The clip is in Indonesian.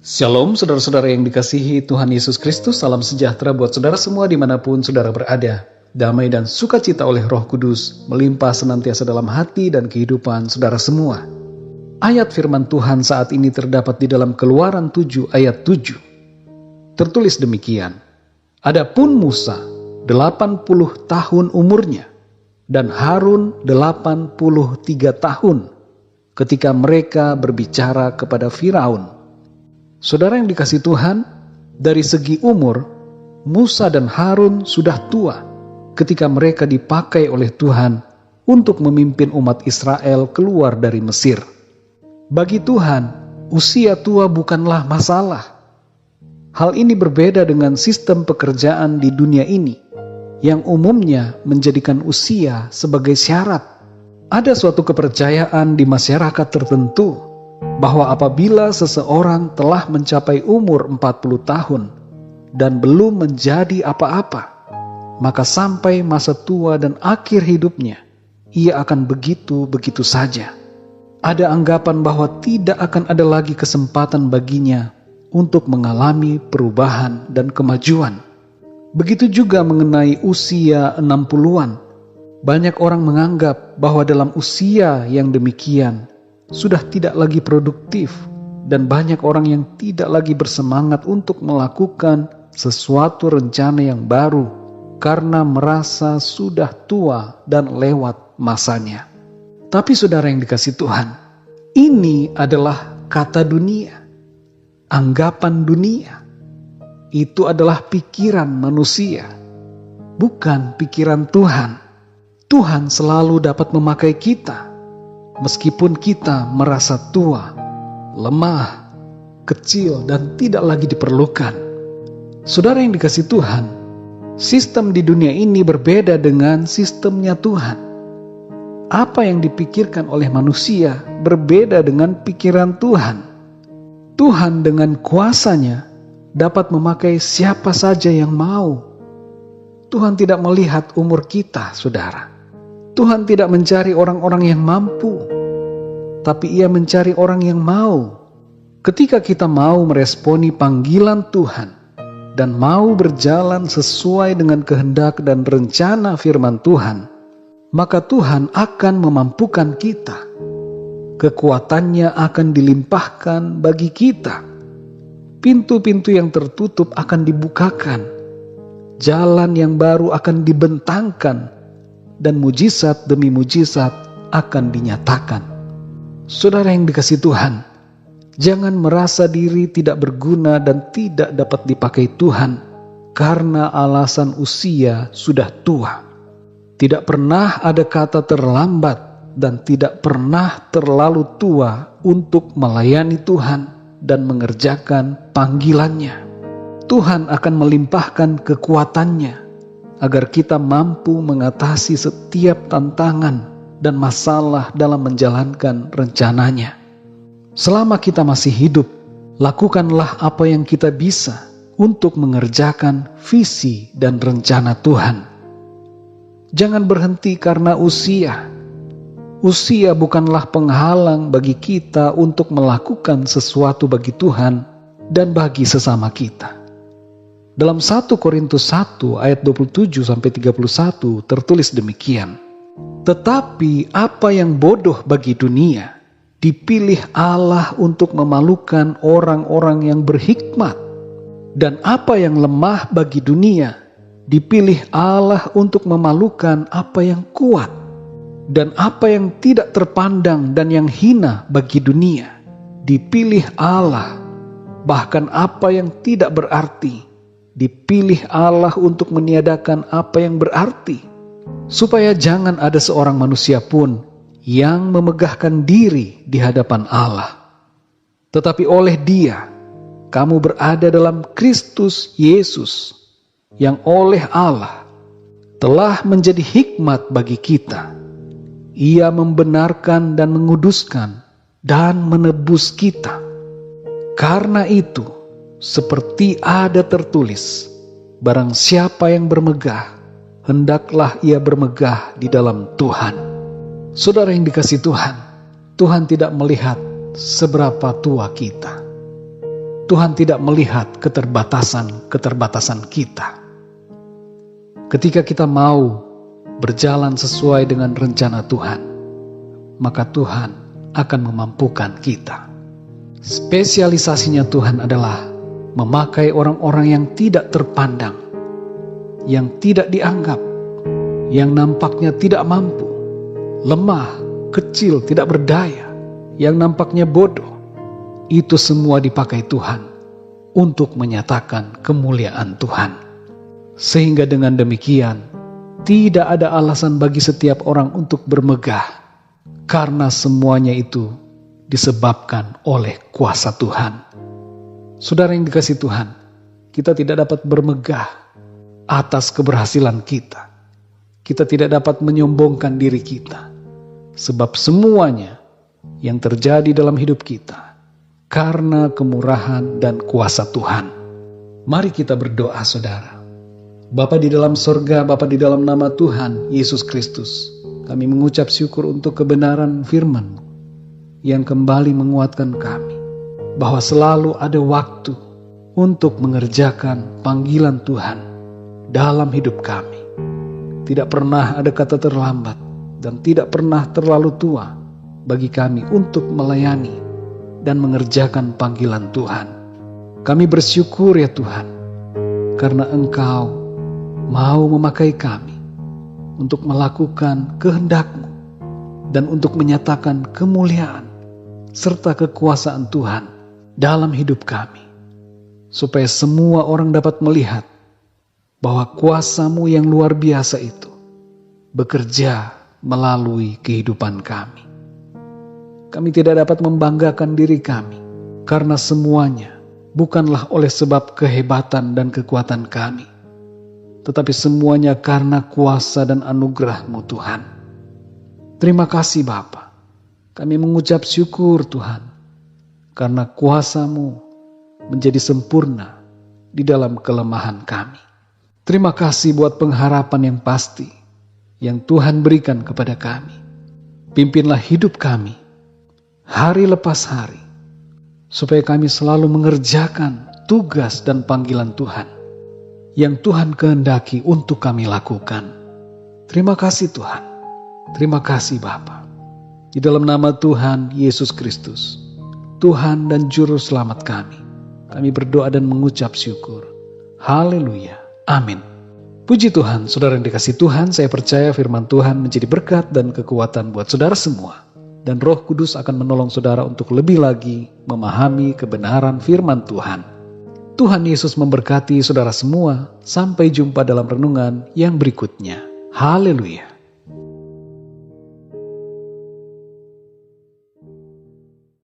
Shalom saudara-saudara yang dikasihi Tuhan Yesus Kristus, salam sejahtera buat saudara semua dimanapun saudara berada. Damai dan sukacita oleh Roh Kudus melimpah senantiasa dalam hati dan kehidupan saudara semua. Ayat firman Tuhan saat ini terdapat di dalam Keluaran 7 ayat 7. Tertulis demikian, Adapun Musa 80 tahun umurnya dan Harun 83 tahun ketika mereka berbicara kepada Firaun. Saudara yang dikasihi Tuhan, dari segi umur, Musa dan Harun sudah tua ketika mereka dipakai oleh Tuhan untuk memimpin umat Israel keluar dari Mesir. Bagi Tuhan, usia tua bukanlah masalah. Hal ini berbeda dengan sistem pekerjaan di dunia ini, yang umumnya menjadikan usia sebagai syarat. Ada suatu kepercayaan di masyarakat tertentu bahwa apabila seseorang telah mencapai umur 40 tahun dan belum menjadi apa-apa, maka sampai masa tua dan akhir hidupnya, ia akan begitu-begitu saja. Ada anggapan bahwa tidak akan ada lagi kesempatan baginya untuk mengalami perubahan dan kemajuan. Begitu juga mengenai usia 60-an. Banyak orang menganggap bahwa dalam usia yang demikian, sudah tidak lagi produktif, dan banyak orang yang tidak lagi bersemangat untuk melakukan sesuatu rencana yang baru karena merasa sudah tua dan lewat masanya. Tapi saudara yang dikasihi Tuhan, ini adalah kata dunia, anggapan dunia. Itu adalah pikiran manusia, bukan pikiran Tuhan. Tuhan selalu dapat memakai kita meskipun kita merasa tua, lemah, kecil, dan tidak lagi diperlukan. Saudara yang dikasihi Tuhan, sistem di dunia ini berbeda dengan sistemnya Tuhan. Apa yang dipikirkan oleh manusia berbeda dengan pikiran Tuhan. Tuhan dengan kuasanya dapat memakai siapa saja yang mau. Tuhan tidak melihat umur kita, saudara. Tuhan tidak mencari orang-orang yang mampu, tapi Ia mencari orang yang mau. Ketika kita mau meresponi panggilan Tuhan dan mau berjalan sesuai dengan kehendak dan rencana firman Tuhan, maka Tuhan akan memampukan kita. Kekuatannya akan dilimpahkan bagi kita. Pintu-pintu yang tertutup akan dibukakan. Jalan yang baru akan dibentangkan. Dan mujizat demi mujizat akan dinyatakan. Saudara yang dikasihi Tuhan, jangan merasa diri tidak berguna dan tidak dapat dipakai Tuhan karena alasan usia sudah tua. Tidak pernah ada kata terlambat dan tidak pernah terlalu tua untuk melayani Tuhan dan mengerjakan panggilannya. Tuhan akan melimpahkan kekuatannya agar kita mampu mengatasi setiap tantangan dan masalah dalam menjalankan rencananya. Selama kita masih hidup, lakukanlah apa yang kita bisa untuk mengerjakan visi dan rencana Tuhan. Jangan berhenti karena usia. Usia bukanlah penghalang bagi kita untuk melakukan sesuatu bagi Tuhan dan bagi sesama kita. Dalam 1 Korintus 1 ayat 27-31 tertulis demikian. Tetapi apa yang bodoh bagi dunia, dipilih Allah untuk memalukan orang-orang yang berhikmat. Dan apa yang lemah bagi dunia, dipilih Allah untuk memalukan apa yang kuat. Dan apa yang tidak terpandang dan yang hina bagi dunia, dipilih Allah. Bahkan apa yang tidak berarti, dipilih Allah untuk meniadakan apa yang berarti, supaya jangan ada seorang manusia pun yang memegahkan diri di hadapan Allah. Tetapi oleh Dia, kamu berada dalam Kristus Yesus, yang oleh Allah telah menjadi hikmat bagi kita. Ia membenarkan dan menguduskan dan menebus kita. Karena itu, seperti ada tertulis, barang siapa yang bermegah, hendaklah ia bermegah di dalam Tuhan. Saudara yang dikasihi Tuhan, Tuhan tidak melihat seberapa tua kita. Tuhan tidak melihat keterbatasan-keterbatasan kita. Ketika kita mau berjalan sesuai dengan rencana Tuhan, maka Tuhan akan memampukan kita. Spesialisasinya Tuhan adalah memakai orang-orang yang tidak terpandang, yang tidak dianggap, yang nampaknya tidak mampu, lemah, kecil, tidak berdaya, yang nampaknya bodoh. Itu semua dipakai Tuhan untuk menyatakan kemuliaan Tuhan. Sehingga dengan demikian, tidak ada alasan bagi setiap orang untuk bermegah, karena semuanya itu disebabkan oleh kuasa Tuhan. Saudara yang dikasihi Tuhan, kita tidak dapat bermegah atas keberhasilan kita. Kita tidak dapat menyombongkan diri kita, sebab semuanya yang terjadi dalam hidup kita karena kemurahan dan kuasa Tuhan. Mari kita berdoa, saudara. Bapa di dalam sorga, Bapa di dalam nama Tuhan Yesus Kristus, kami mengucap syukur untuk kebenaran firman-Mu yang kembali menguatkan kami, bahwa selalu ada waktu untuk mengerjakan panggilan Tuhan dalam hidup kami. Tidak pernah ada kata terlambat dan tidak pernah terlalu tua bagi kami untuk melayani dan mengerjakan panggilan Tuhan. Kami bersyukur ya Tuhan, karena Engkau mau memakai kami untuk melakukan kehendak-Mu dan untuk menyatakan kemuliaan serta kekuasaan Tuhan dalam hidup kami, supaya semua orang dapat melihat bahwa kuasa-Mu yang luar biasa itu bekerja melalui kehidupan kami. Kami tidak dapat membanggakan diri kami, karena semuanya bukanlah oleh sebab kehebatan dan kekuatan kami, tetapi semuanya karena kuasa dan anugerah-Mu Tuhan. Terima kasih Bapa. Kami mengucap syukur Tuhan, karena kuasa-Mu menjadi sempurna di dalam kelemahan kami. Terima kasih buat pengharapan yang pasti yang Tuhan berikan kepada kami. Pimpinlah hidup kami hari lepas hari, supaya kami selalu mengerjakan tugas dan panggilan Tuhan yang Tuhan kehendaki untuk kami lakukan. Terima kasih Tuhan. Terima kasih Bapa. Di dalam nama Tuhan Yesus Kristus, Tuhan dan Juru Selamat kami berdoa dan mengucap syukur. Haleluya. Amin. Puji Tuhan, saudara yang dikasihi Tuhan, saya percaya firman Tuhan menjadi berkat dan kekuatan buat saudara semua. Dan Roh Kudus akan menolong saudara untuk lebih lagi memahami kebenaran firman Tuhan. Tuhan Yesus memberkati saudara semua. Sampai jumpa dalam renungan yang berikutnya. Haleluya.